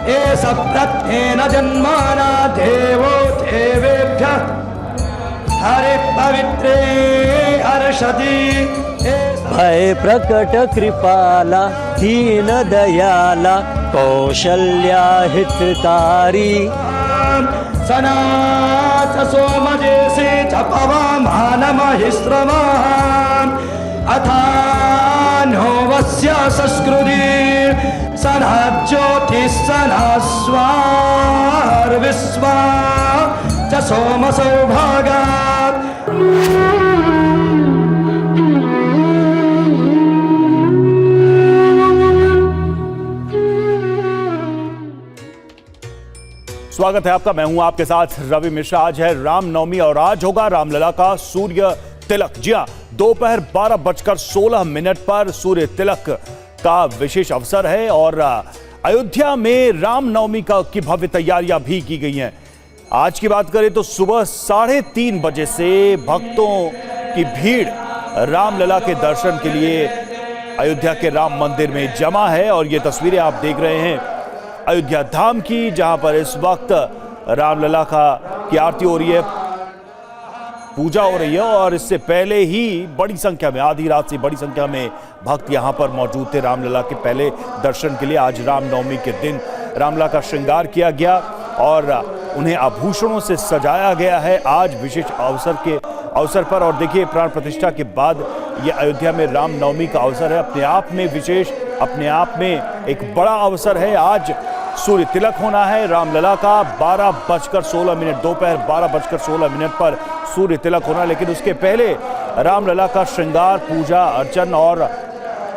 एष प्रत्येन जन्माना देवो देवेभ्यः हरिपवित्रे हर्षति। भय प्रकट कृपाला दीन दयाला कौशल्या हितकारी। सनाथ सोमजेशे च पवमानमहिश्रमः अथानो वस्य संस्कृति सनज्योतिः सनस्वार्विश्वा च सोमसौभागात्। स्वागत है आपका, मैं हूं आपके साथ रवि मिश्रा। आज है रामनवमी और आज होगा रामलला का सूर्य तिलक। जी हां, दोपहर 12:16 पर सूर्य तिलक का विशेष अवसर है और अयोध्या में रामनवमी की भव्य तैयारियां भी की गई हैं। आज की बात करें तो सुबह 3:30 बजे से भक्तों की भीड़ रामलला के दर्शन के लिए अयोध्या के राम मंदिर में जमा है और ये तस्वीरें आप देख रहे हैं अयोध्या धाम की, जहां पर इस वक्त रामलला की आरती हो रही है, पूजा हो रही है और इससे पहले ही बड़ी संख्या में, आधी रात से बड़ी संख्या में भक्त यहां पर मौजूद थे रामलला के पहले दर्शन के लिए। आज रामनवमी के दिन रामलला का श्रृंगार किया गया और उन्हें आभूषणों से सजाया गया है आज विशेष अवसर पर। और देखिए, प्राण प्रतिष्ठा के बाद ये अयोध्या में रामनवमी का अवसर है, अपने आप में विशेष, अपने आप में एक बड़ा अवसर है। आज सूर्य तिलक होना है रामलला का 12:16, दोपहर 12:16 पर सूर्य तिलक होना, लेकिन उसके पहले रामलला का श्रृंगार, पूजा अर्चन और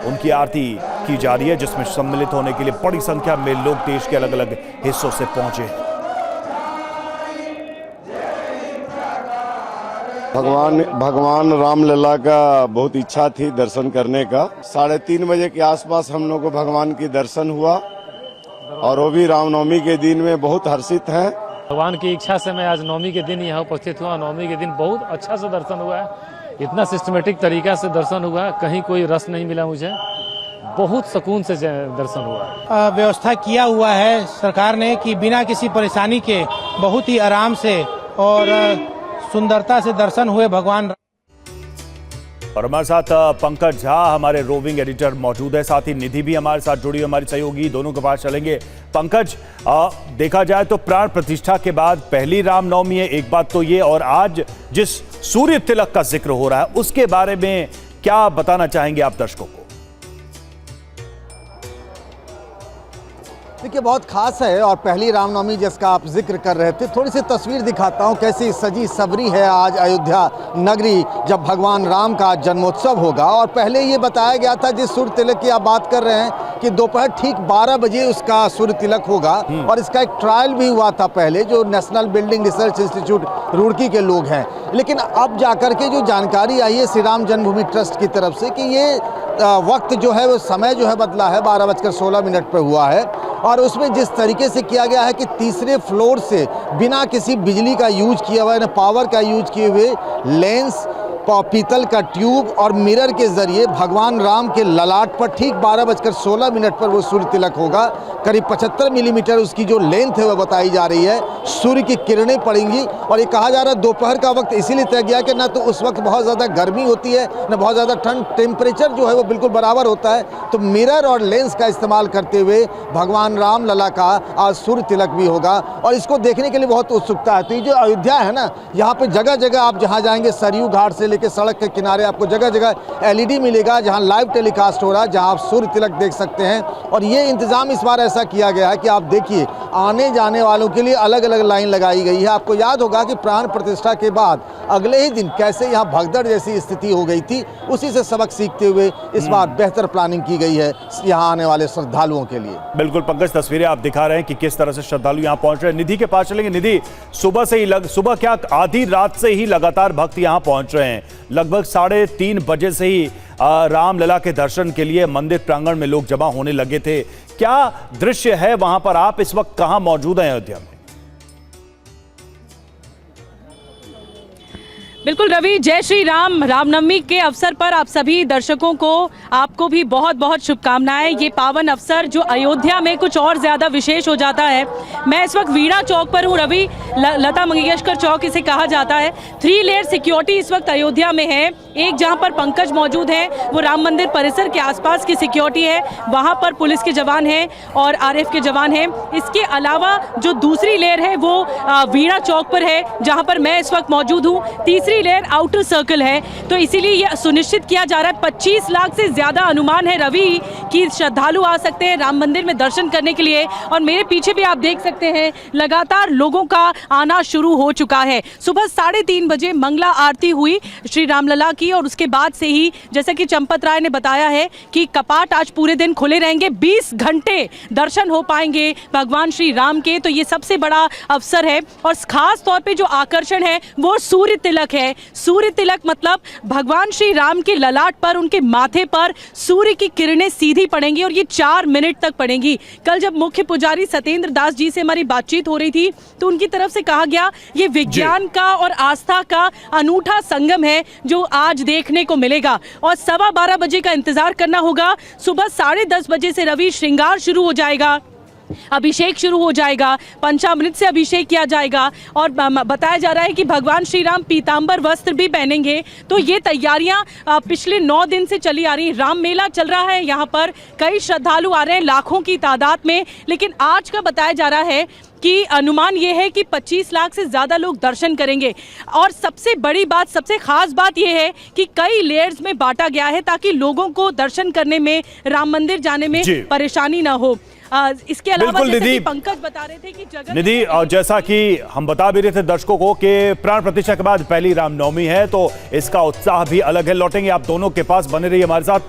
उनकी आरती की जा रही है, जिसमें सम्मिलित होने के लिए बड़ी संख्या में लोग देश के अलग अलग हिस्सों से पहुंचे। भगवान रामलला का बहुत इच्छा थी दर्शन करने का। 3:30 बजे के आसपास हम लोग को भगवान की दर्शन हुआ और वो भी रामनवमी के दिन में बहुत हर्षित हैं। भगवान की इच्छा से मैं आज नवमी के दिन यहाँ उपस्थित हुआ। नवमी के दिन बहुत अच्छा से दर्शन हुआ है, इतना सिस्टमेटिक तरीका से दर्शन हुआ, कहीं कोई रस नहीं मिला मुझे, बहुत सुकून से दर्शन हुआ। व्यवस्था किया हुआ है सरकार ने कि बिना किसी परेशानी के बहुत ही आराम से और सुंदरता से दर्शन हुए भगवान। और हमारे साथ पंकज झा, हमारे रोविंग एडिटर मौजूद है, साथ ही निधि भी हमारे साथ जुड़ी, हमारी सहयोगी, दोनों के पास चलेंगे। पंकज, देखा जाए तो प्राण प्रतिष्ठा के बाद पहली रामनवमी है, एक बात तो ये, और आज जिस सूर्य तिलक का जिक्र हो रहा है उसके बारे में क्या बताना चाहेंगे आप दर्शकों को? देखिए, बहुत खास है और पहली रामनवमी जिसका आप जिक्र कर रहे थे, थोड़ी सी तस्वीर दिखाता हूँ कैसी सजी सबरी है आज अयोध्या नगरी, जब भगवान राम का जन्मोत्सव होगा। और पहले ये बताया गया था, जिस सूर्य तिलक की आप बात कर रहे हैं, कि दोपहर ठीक 12 बजे उसका सूर्य तिलक होगा और इसका एक ट्रायल भी हुआ था पहले, जो national building research institute Roorkee के लोग हैं। लेकिन अब जाकर के जो जानकारी आई है श्री राम जन्मभूमि ट्रस्ट की तरफ से कि ये वक्त जो है, वो समय जो है बदला है, 12:16 पर हुआ है। और उसमें जिस तरीके से किया गया है कि तीसरे फ्लोर से बिना किसी बिजली का यूज किया हुआ है, पावर का यूज किए हुए, लेंस, पीतल का ट्यूब और मिरर के जरिए भगवान राम के ललाट पर ठीक 12:16 पर वो सूर्य तिलक होगा। करीब 75 मिलीमीटर उसकी जो लेंथ है वो बताई जा रही है। सूर्य की किरणें पड़ेंगी और ये कहा जा रहा है दोपहर का वक्त इसीलिए तय किया कि ना तो उस वक्त बहुत ज़्यादा गर्मी होती है, ना बहुत ज़्यादा ठंड, टेम्परेचर जो है वो बिल्कुल बराबर होता है। तो मिरर और लेंस का इस्तेमाल करते हुए भगवान राम लला का आज सूर्य तिलक भी होगा और इसको देखने के लिए बहुत उत्सुकता है। तो ये जो अयोध्या है ना, यहाँ पे जगह जगह आप जहाँ जाएंगे, सरयू घाट से लेकर सड़क के किनारे आपको जगह जगह LED मिलेगा, जहाँ लाइव टेलीकास्ट हो रहा है, जहाँ आप सूर्य तिलक देख सकते हैं। और ये इंतजाम इस बार ऐसा किया गया है कि आप देखिए, आने जाने वालों के लिए अलग अलग लाइन लगाई गई है। आपको याद होगा कि प्राण प्रतिष्ठा के बाद अगले ही दिन कैसे यहाँ भगदड़ जैसी स्थिति हो गई थी, उसी से सबक सीखते हुए इस बार बेहतर प्लानिंग की गई है यहाँ आने वाले श्रद्धालुओं के लिए। बिल्कुल पंकज, तस्वीरें आप दिखा रहे हैं कि किस तरह से श्रद्धालु यहाँ पहुंच रहे हैं। निधि के पास चलेंगे। निधि, सुबह क्या आधी रात से ही लगातार भक्त यहाँ पहुंच रहे हैं। लगभग 3:30 बजे से ही रामलला के दर्शन के लिए मंदिर प्रांगण में लोग जमा होने लगे थे। क्या दृश्य है वहां पर? आप इस वक्त कहां मौजूद हैं अयोध्या में? बिल्कुल रवि, जय श्री राम। रामनवमी के अवसर पर आप सभी दर्शकों को, आपको भी बहुत बहुत शुभकामनाएं। ये पावन अवसर जो अयोध्या में कुछ और ज़्यादा विशेष हो जाता है। मैं इस वक्त वीणा चौक पर हूँ रवि, लता मंगेशकर चौक इसे कहा जाता है। 3 लेयर सिक्योरिटी इस वक्त अयोध्या में है। एक जहाँ पर पंकज मौजूद है वो राम मंदिर परिसर के आसपास की सिक्योरिटी है, वहाँ पर पुलिस के जवान हैं और आरएफ के जवान हैं। इसके अलावा जो दूसरी लेयर है वो वीणा चौक पर है जहाँ पर मैं इस वक्त मौजूद हूँ। तीसरी लेयर आउटर सर्कल है। तो इसीलिए यह सुनिश्चित किया जा रहा है, 25 लाख से ज़्यादा अनुमान है रवि कि श्रद्धालु आ सकते हैं राम मंदिर में दर्शन करने के लिए। और मेरे पीछे भी आप देख सकते हैं लगातार लोगों का आना शुरू हो चुका है। सुबह 3:30 बजे मंगला आरती हुई श्री रामलला की और उसके बाद से ही जैसा कि चंपत राय ने बताया है कि कपाट आज पूरे दिन खुले रहेंगे, 20 घंटे दर्शन हो पाएंगे भगवान श्री राम के। तो ये सबसे बड़ा अवसर है और खास तौर पे जो आकर्षण है वो सूर्य तिलक है। सूर्य तिलक मतलब भगवान श्री राम के ललाट पर, उनके माथे पर सूर्य की किरणें सीधी पड़ेंगी और ये 4 मिनट तक पड़ेंगी। कल जब मुख्य पुजारी सत्येंद्र दास जी से हमारी बातचीत हो रही थी तो उनकी तरफ से कहा गया ये विज्ञान का और आस्था का अनूठा संगम है जो आज देखने को मिलेगा। और 12:15 बजे का इंतजार करना होगा। सुबह 10:30 बजे से रवि श्रृंगार शुरू हो जाएगा, अभिषेक शुरू हो जाएगा, पंचामृत से अभिषेक किया जाएगा और बताया जा रहा है कि भगवान श्री राम पीतांबर वस्त्र भी पहनेंगे। तो ये तैयारियां पिछले 9 दिन से चली आ रही। राम मेला चल रहा है, यहाँ पर कई श्रद्धालु आ रहे हैं लाखों की तादाद में, लेकिन आज का बताया जा रहा है कि अनुमान ये है कि 25 लाख से ज़्यादा लोग दर्शन करेंगे। और सबसे बड़ी बात, सबसे खास बात ये है कि कई लेयर्स में बांटा गया है ताकि लोगों को दर्शन करने में, राम मंदिर जाने में परेशानी ना हो। इसके अलावा जैसे कि पंकज बता रहे थे कि जगह निधि, और जैसा कि हम बता भी रहे थे दर्शकों को कि प्राण प्रतिष्ठा के बाद पहली रामनवमी है तो इसका उत्साह भी अलग है। लौटेंगे आप दोनों के पास, बने रहिए हमारे साथ।